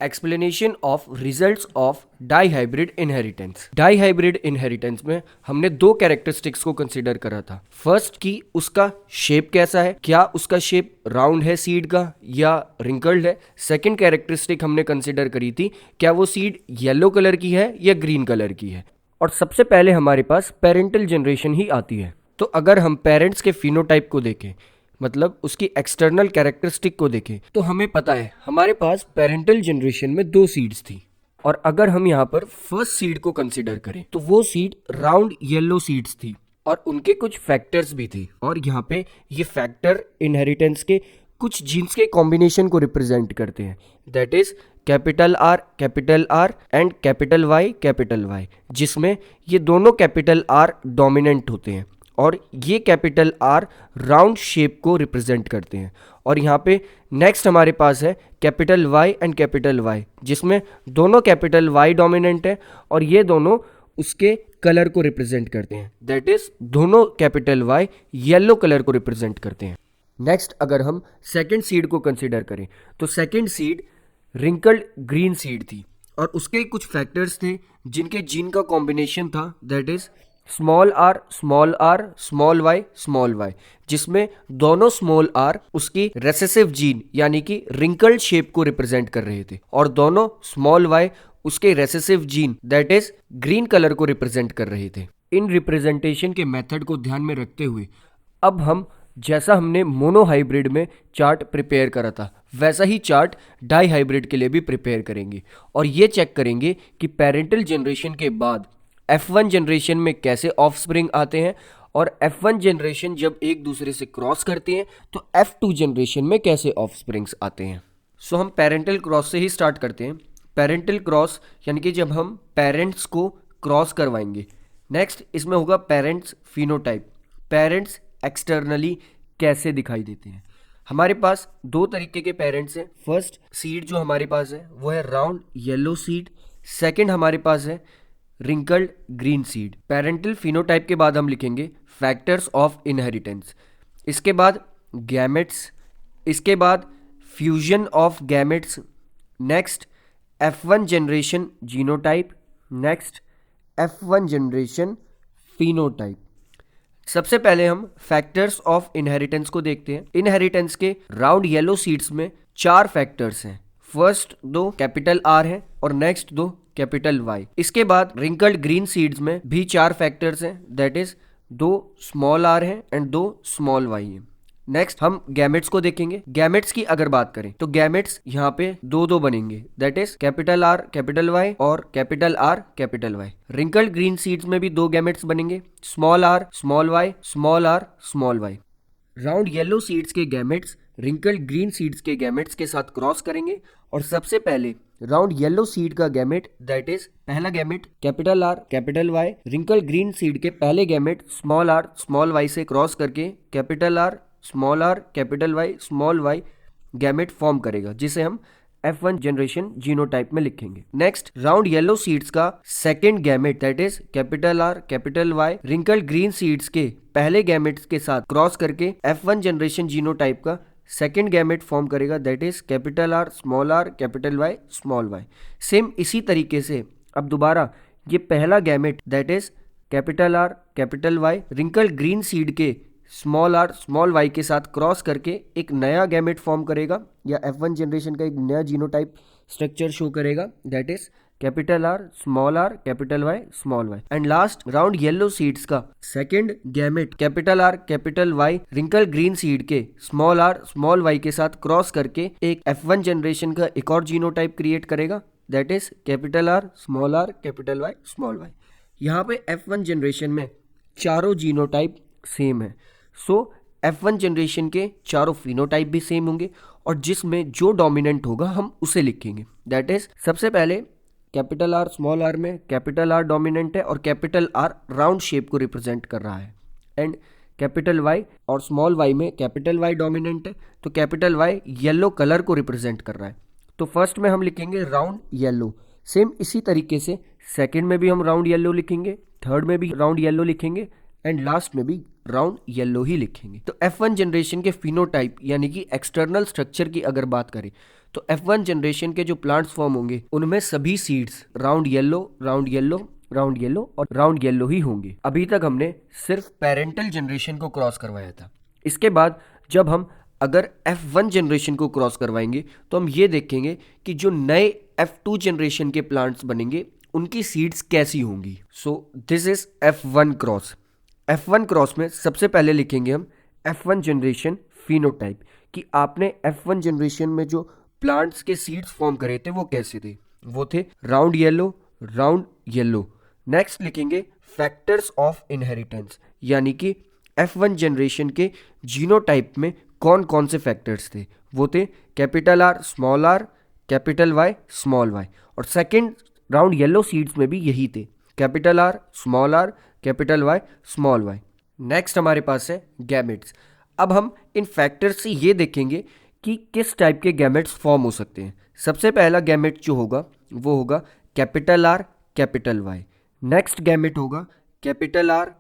Explanation of results of dihybrid inheritance. Dihybrid inheritance में हमने दो characteristics को कंसीडर करा था। फर्स्ट कि उसका शेप कैसा है, क्या उसका शेप राउंड है सीड का या रिंकल्ड है। सेकंड कैरेक्टरिस्टिक हमने कंसीडर करी थी, क्या वो सीड येलो कलर की है या ग्रीन कलर की है। और सबसे पहले हमारे पास पेरेंटल जनरेशन ही आती है। तो अगर हम पेरेंट्स के फिनोटाइप को देखें, मतलब उसकी एक्सटर्नल कैरेक्टरिस्टिक को देखें, तो हमें पता है हमारे पास पेरेंटल जनरेशन में दो सीड्स थी। और अगर हम यहाँ पर फर्स्ट सीड को कंसीडर करें तो वो सीड राउंड येलो सीड्स थी और उनके कुछ फैक्टर्स भी थे। और यहाँ पे ये फैक्टर इनहेरिटेंस के कुछ जीन्स के कॉम्बिनेशन को रिप्रेजेंट करते हैं, that is capital R and capital Y, जिसमें ये दोनों कैपिटल आर डोमिनेंट होते हैं और ये कैपिटल आर राउंड शेप को रिप्रेजेंट करते हैं। और यहाँ पे नेक्स्ट हमारे पास है capital Y and capital Y, जिसमें दोनों कैपिटल वाई डोमिनेंट है और ये दोनों उसके कलर को रिप्रेजेंट करते हैं, दैट इज दोनों कैपिटल वाई येलो कलर को रिप्रेजेंट करते हैं। नेक्स्ट अगर हम सेकंड सीड को कंसीडर करें तो second seed wrinkled green seed थी और उसके कुछ फैक्टर्स थे जिनके जीन का कॉम्बिनेशन था, that is small are small Y, जिसमें दोनों स्मॉल आर उसकी रेसेसिव जीन यानी कि रिंकल्ड शेप को रिप्रेजेंट कर रहे थे और दोनों स्मॉल वाई उसके recessive gene that is green colour को रिप्रेजेंट कर रहे थे। इन रिप्रेजेंटेशन के मेथड को ध्यान में रखते हुए अब हम जैसा हमने मोनो हाइब्रिड में चार्ट प्रिपेयर करा था वैसा ही चार्ट डाई हाइब्रिड के लिए भी प्रिपेयर करेंगे और ये चेक करेंगे कि पेरेंटल जनरेशन के बाद F1 जनरेशन में कैसे ऑफस्प्रिंग आते हैं और F1 जनरेशन जब एक दूसरे से क्रॉस करते हैं तो F2 जनरेशन में कैसे ऑफस्प्रिंग्स आते हैं। सो हम पेरेंटल क्रॉस से ही स्टार्ट करते हैं। पेरेंटल क्रॉस यानी कि जब हम पेरेंट्स को क्रॉस करवाएंगे। नेक्स्ट इसमें होगा पेरेंट्स फिनोटाइप, पेरेंट्स एक्सटर्नली कैसे दिखाई देते हैं। हमारे पास दो तरीके के पेरेंट्स हैं। फर्स्ट सीड जो हमारे पास है वो है राउंड येलो सीड, सेकंड हमारे पास है wrinkled green seed. Parental phenotype के बाद हम लिखेंगे फैक्टर्स ऑफ इनहेरिटेंस, इसके बाद गैमेट्स, इसके बाद fusion of gametes, next F1 generation genotype, next F1 generation phenotype. सबसे पहले हम फैक्टर्स ऑफ इनहेरिटेंस को देखते हैं। इनहेरिटेंस के राउंड येलो सीड्स में चार फैक्टर्स हैं। फर्स्ट दो कैपिटल आर है और नेक्स्ट दो कैपिटल वाई। इसके बाद रिंकल्ड ग्रीन सीड्स में भी चार फैक्टर्स हैं, दैट इज दो स्मॉल आर हैं एंड दो स्मॉल वाई हैं। नेक्स्ट हम गैमेट्स को देखेंगे। गैमेट्स की अगर बात करें तो गैमेट्स यहाँ पे दो दो बनेंगे, that is capital R capital Y और capital R capital Y. Wrinkled green seeds में भी दो गैमेट्स बनेंगे, small are small Y, small are small y. Round yellow seeds के गैमेट्स रिंकल्ड ग्रीन सीड्स के गैमेट्स के साथ क्रॉस करेंगे और सबसे पहले राउंड येलो सीड का गैमेट दैट इज पहला gamete capital R capital Y wrinkle green seed के पहले gamete small are small Y से क्रॉस करके capital R capital Y small Y gamete form करेगा, जिसे हम F1 जनरेशन जीनोटाइप में लिखेंगे। नेक्स्ट राउंड येलो सीड्स का second gamete that is capital R capital Y wrinkle green seeds के पहले गैमेट्स के साथ क्रॉस करके F1 जनरेशन जीनोटाइप का सेकेंड गैमेट फॉर्म करेगा, that is capital R capital Y small Y. Same इसी तरीके से अब दोबारा ये पहला gamete that is capital R capital Y wrinkle green seed के स्मॉल आर स्मॉल वाई के साथ क्रॉस करके एक नया गैमेट फॉर्म करेगा या F1 जनरेशन का एक नया जीनोटाइप स्ट्रक्चर शो करेगा, that is capital R capital Y small y. And last round yellow seeds का second gamete capital R capital Y wrinkle green seed के स्मॉल आर स्मॉल वाई के साथ cross करके एक F1 जनरेशन का एक और जीनोटाइप क्रिएट करेगा, that is capital R capital Y small Y. यहाँ पे F1 जनरेशन में चारों जीनोटाइप सेम है, सो F1 जनरेशन के चारों फिनोटाइप भी सेम होंगे और जिसमें जो डोमिनेंट होगा हम उसे लिखेंगे, दैट इज सबसे पहले कैपिटल आर स्मॉल आर में कैपिटल आर डोमिनेंट है और कैपिटल आर राउंड शेप को रिप्रेजेंट कर रहा है, एंड कैपिटल वाई और स्मॉल वाई में कैपिटल वाई डोमिनेंट है तो कैपिटल वाई येलो कलर को रिप्रेजेंट कर रहा है। तो फर्स्ट में हम लिखेंगे राउंड येलो, सेम इसी तरीके से सेकंड में भी हम राउंड येलो लिखेंगे, थर्ड में भी राउंड येलो लिखेंगे एंड लास्ट में भी राउंड येलो ही लिखेंगे। तो F1 जनरेशन के फिनोटाइप यानी कि एक्सटर्नल स्ट्रक्चर की अगर बात करें तो F1 जनरेशन के जो प्लांट्स फॉर्म होंगे उनमें सभी seeds round yellow, round yellow, round yellow और राउंड येलो ही होंगे। अभी तक हमने सिर्फ पेरेंटल जनरेशन को क्रॉस करवाया था। इसके बाद जब हम अगर F1 जनरेशन को क्रॉस करवाएंगे तो हम ये देखेंगे कि जो नए F2 जनरेशन के प्लांट्स बनेंगे उनकी सीड्स कैसी होंगी। So this is F1 cross. F1 cross में सबसे पहले लिखेंगे हम F1 जनरेशन फिनोटाइप कि आपने F1 जनरेशन में जो प्लांट्स के सीड्स फॉर्म करे थे वो कैसे थे। वो थे round yellow, round yellow. Next लिखेंगे फैक्टर्स ऑफ इनहेरिटेंस, यानी कि F1 जनरेशन के जीनोटाइप में कौन कौन से फैक्टर्स थे। वो थे capital R, capital Y, small Y. और सेकंड राउंड येलो सीड्स में भी यही थे, capital R, capital Y, small Y. Next हमारे पास है गैमेट्स। अब हम इन फैक्टर्स से ये देखेंगे कि किस टाइप के गैमेट्स फॉर्म हो सकते हैं। सबसे पहला गैमेट जो होगा वो होगा capital R, capital Y. Next gamete होगा कैपिटल आर,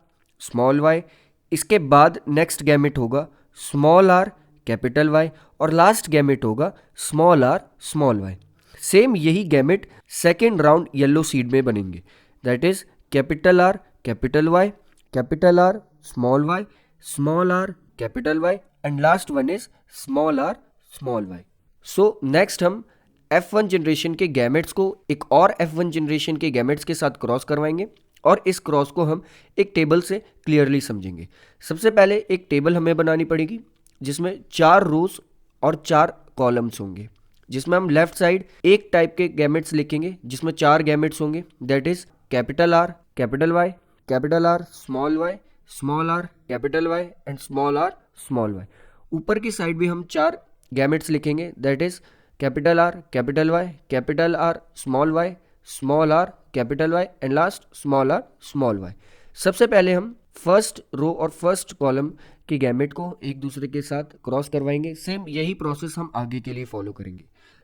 स्मॉल वाई। इसके बाद नेक्स्ट गैमेट होगा स्मॉल आर, कैपिटल वाई। और लास्ट गैमेट होगा small are, small Y. Same यही gamete second round yellow seed में बनेंगे, that is capital R, capital Y, capital R, small are, capital Y and last one is small are, small y. So next हम F1 generation के gametes को एक और F1 generation के gametes के साथ क्रॉस करवाएंगे और इस क्रॉस को हम एक टेबल से क्लियरली समझेंगे। सबसे पहले एक टेबल हमें बनानी पड़ेगी जिसमें 4 रोज और 4 कॉलम्स होंगे, जिसमें हम लेफ्ट साइड एक टाइप के गैमेट्स लिखेंगे जिसमें 4 गैमेट्स होंगे, that is capital R, capital Y, capital R, small are, capital Y and small are, small Y. ऊपर की साइड भी हम 4 गैमेट्स लिखेंगे, that is capital R, capital Y, capital R, small are, capital Y and last small are, small Y. सबसे पहले हम first row और first column के गैमेट को एक दूसरे के साथ क्रॉस करवाएंगे। सेम यही प्रोसेस हम आगे के लिए फॉलो करेंगे।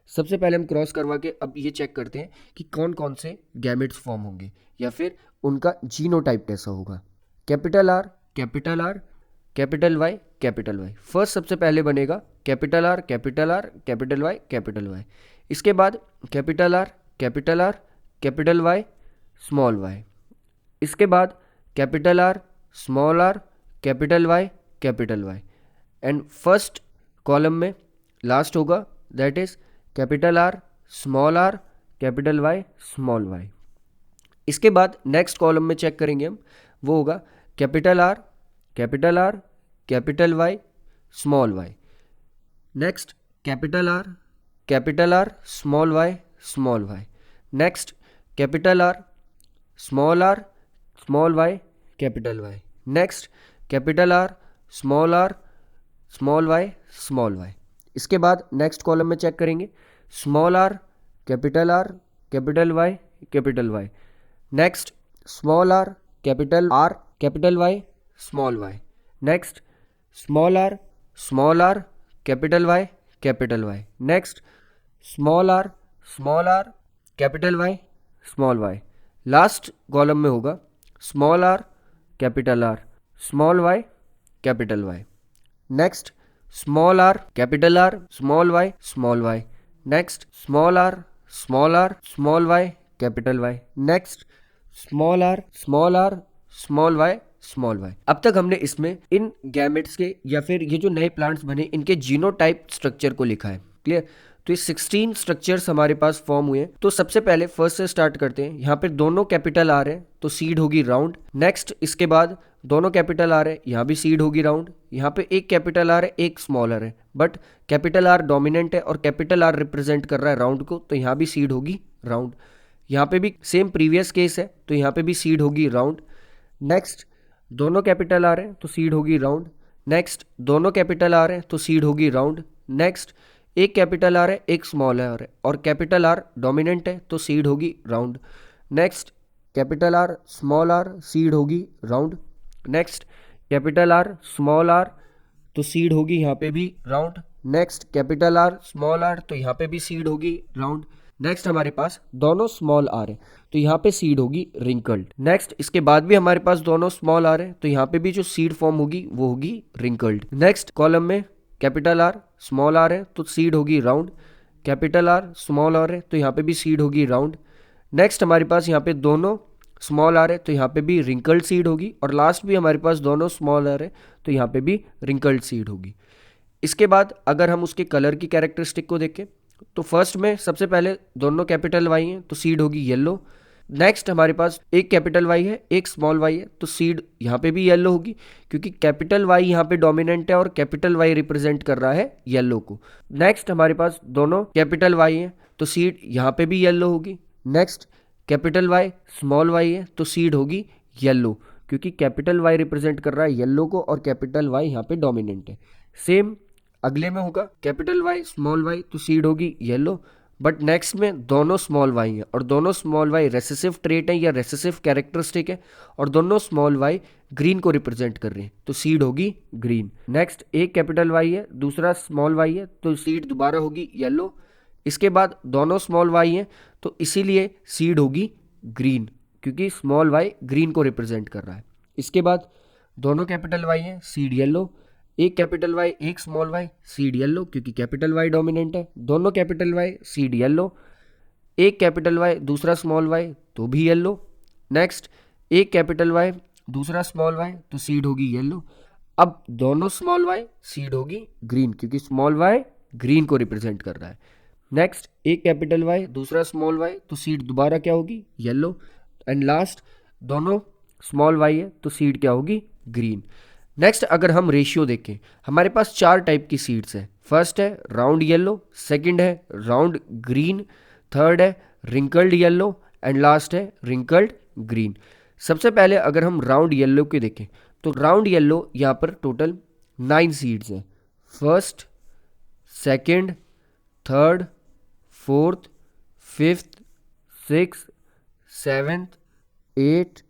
सबसे पहले हम क्रॉस करवा के अब ये चेक करते हैं कि कौन कौन से गैमेट्स फॉर्म होंगे या फिर उनका जीनोटाइप कैसा होगा। Capital R, capital R, capital Y, capital Y. First सबसे पहले बनेगा capital R, capital R, capital Y, capital Y. इसके बाद capital R, capital R, capital Y, small Y. इसके बाद capital R, small are, capital Y, capital Y and first column में last होगा, that is capital R, small are, capital Y, small Y. इसके बाद next column में check करेंगे हम, वो होगा capital R, capital R, capital Y, small Y. Next capital R, small Y, small Y. Next capital R, small Y, capital Y. Next capital R, small Y, small Y. इसके बाद next column में check करेंगे, small are, capital Y, capital Y. Next small are, capital Y, small Y. Next small are, capital Y, capital Y. Next small are, capital Y, small Y. Last column में होगा small are, capital R, small Y, capital Y. Next small are, small Y, small Y. Next small are, small Y, capital Y. Next small are, small Y, small Y. अब तक हमने इसमें इन gametes के या फिर ये जो नए प्लांट्स बने इनके जीनोटाइप स्ट्रक्चर को लिखा है, क्लियर। तो ये 16 स्ट्रक्चर्स हमारे पास फॉर्म हुए। तो सबसे पहले फर्स्ट से स्टार्ट करते हैं। यहाँ पे दोनों कैपिटल आ रहे हैं तो सीड होगी राउंड। नेक्स्ट इसके बाद दोनों कैपिटल आ रहे हैं, यहाँ भी सीड होगी राउंड। यहाँ पे एक कैपिटल आर है, एक स्मॉल आर है, बट कैपिटल आर डोमिनेंट है और कैपिटल आर रिप्रेजेंट कर रहा है राउंड को, तो यहाँ भी सीड होगी राउंड। यहाँ पे भी सेम प्रीवियस केस है तो यहाँ पे भी सीड होगी राउंड। नेक्स्ट दोनों कैपिटल आ रहे हैं तो सीड होगी राउंड। नेक्स्ट दोनों कैपिटल आ रहे हैं तो सीड होगी राउंड। नेक्स्ट एक कैपिटल आर है, एक स्मॉल आर है और कैपिटल आर डोमिनेंट है तो सीड होगी round. Next capital R, small r, seed होगी round. Next capital R, small r, तो सीड होगी यहाँ पे भी round. Next capital R, small r, तो यहाँ पे भी सीड होगी राउंड। नेक्स्ट हमारे पास दोनों स्मॉल आर है तो यहाँ पे सीड होगी रिंकल्ड। नेक्स्ट इसके बाद भी हमारे पास दोनों स्मॉल आर है तो यहाँ पे भी जो सीड फॉर्म होगी वो होगी रिंकल्ड। नेक्स्ट कॉलम में कैपिटल आर, स्मॉल आर है तो सीड होगी round. Capital R small R है तो यहाँ पे भी सीड होगी राउंड। नेक्स्ट हमारे पास यहाँ पे दोनों स्मॉल आर है तो यहाँ पे भी रिंकल्ड सीड होगी, और लास्ट भी हमारे पास दोनों स्मॉल आर है तो यहाँ पे भी रिंकल्ड सीड होगी। इसके बाद अगर हम उसके कलर की कैरेक्टरिस्टिक को देखें तो फर्स्ट में सबसे पहले दोनों कैपिटल वाई हैं तो सीड होगी येलो। नेक्स्ट हमारे पास एक कैपिटल वाई है एक स्मॉल वाई है तो सीड यहाँ पे भी येलो होगी, क्योंकि कैपिटल वाई यहाँ पे डोमिनेंट है और कैपिटल वाई रिप्रेजेंट कर रहा है येलो को। नेक्स्ट हमारे पास दोनों कैपिटल वाई हैं तो सीड यहाँ पे भी येलो होगी। Next capital Y small Y है तो सीड होगी येलो, क्योंकि कैपिटल वाई रिप्रेजेंट कर रहा है येलो को और कैपिटल वाई यहाँ पे डोमिनेंट है। सेम अगले में होगा कैपिटल वाई स्मॉल वाई तो सीड होगी येलो, बट नेक्स्ट में दोनों स्मॉल वाई हैं और दोनों स्मॉल वाई रेसेसिव ट्रेट है या रेसेसिव कैरेक्टरिस्टिक है, और दोनों स्मॉल वाई ग्रीन को रिप्रेजेंट कर रहे हैं तो सीड होगी ग्रीन। नेक्स्ट एक कैपिटल वाई है दूसरा स्मॉल वाई है तो सीड दोबारा होगी येलो। इसके बाद दोनों स्मॉल वाई हैं तो इसीलिए सीड होगी ग्रीन, क्योंकि स्मॉल वाई ग्रीन को रिप्रेजेंट कर रहा है। इसके बाद दोनों कैपिटल वाई हैं सीड येलो, एक कैपिटल वाई एक स्मॉल वाई सीड येलो, क्योंकि कैपिटल वाई डोमिनेंट है। दोनों कैपिटल वाई सीड येलो, एक कैपिटल वाई दूसरा स्मॉल वाई तो भी येलो। नेक्स्ट एक कैपिटल वाई दूसरा स्मॉल वाई तो सीड होगी येलो। अब दोनों स्मॉल वाई सीड होगी ग्रीन, क्योंकि स्मॉल वाई ग्रीन को रिप्रेजेंट कर रहा है। नेक्स्ट एक कैपिटल वाई दूसरा स्मॉल वाई तो सीड दोबारा क्या होगी येलो। एंड लास्ट दोनों स्मॉल वाई है तो सीड क्या होगी ग्रीन। नेक्स्ट अगर हम रेशियो देखें हमारे पास 4 टाइप की सीड्स हैं। फर्स्ट है राउंड येलो, सेकंड है राउंड ग्रीन, थर्ड है रिंकल्ड येलो एंड लास्ट है रिंकल्ड ग्रीन। सबसे पहले अगर हम राउंड येलो के देखें तो राउंड येलो यहाँ पर टोटल 9 सीड्स हैं। First, second, third, fourth, fifth, six, seventh, 8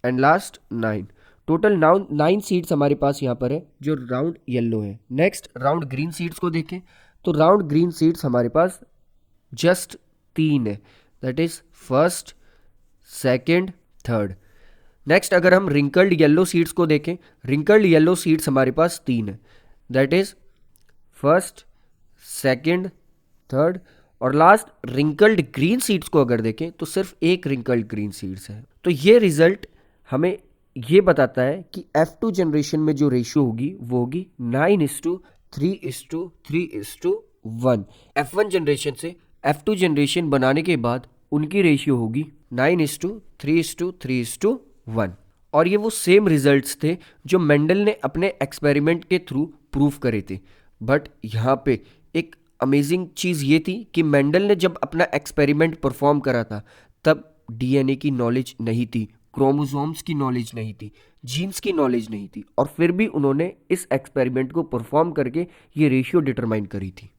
and last 9। Total 9 seeds हमारे पास यहाँ पर है जो राउंड येलो है। नेक्स्ट राउंड ग्रीन सीड्स को देखें तो राउंड ग्रीन सीड्स हमारे पास जस्ट 3 है, that is first, second, third. Next अगर हम रिंकल्ड येलो सीड्स को देखें, रिंकल्ड येलो सीड्स हमारे पास 3 है, that is first, second, third. और लास्ट रिंकल्ड ग्रीन सीड्स को अगर देखें तो सिर्फ एक रिंकल्ड ग्रीन सीड्स है। तो ये रिजल्ट हमें ये बताता है कि F2 जनरेशन में जो रेशियो होगी वो होगी 9:3:3:1। F1 जनरेशन से F2 जनरेशन बनाने के बाद उनकी रेशियो होगी 9:3:3:1। और ये वो सेम रिजल्ट्स थे जो मेंडल ने अपने एक्सपेरिमेंट के थ्रू प्रूव करे थे। बट यहाँ पे एक अमेजिंग चीज़ ये थी कि मेंडल ने जब अपना एक्सपेरिमेंट परफॉर्म करा था तब DNA की नॉलेज नहीं थी, क्रोमोसोम्स की नॉलेज नहीं थी, जीन्स की नॉलेज नहीं थी, और फिर भी उन्होंने इस एक्सपेरिमेंट को परफॉर्म करके ये रेशियो डिटरमाइन करी थी।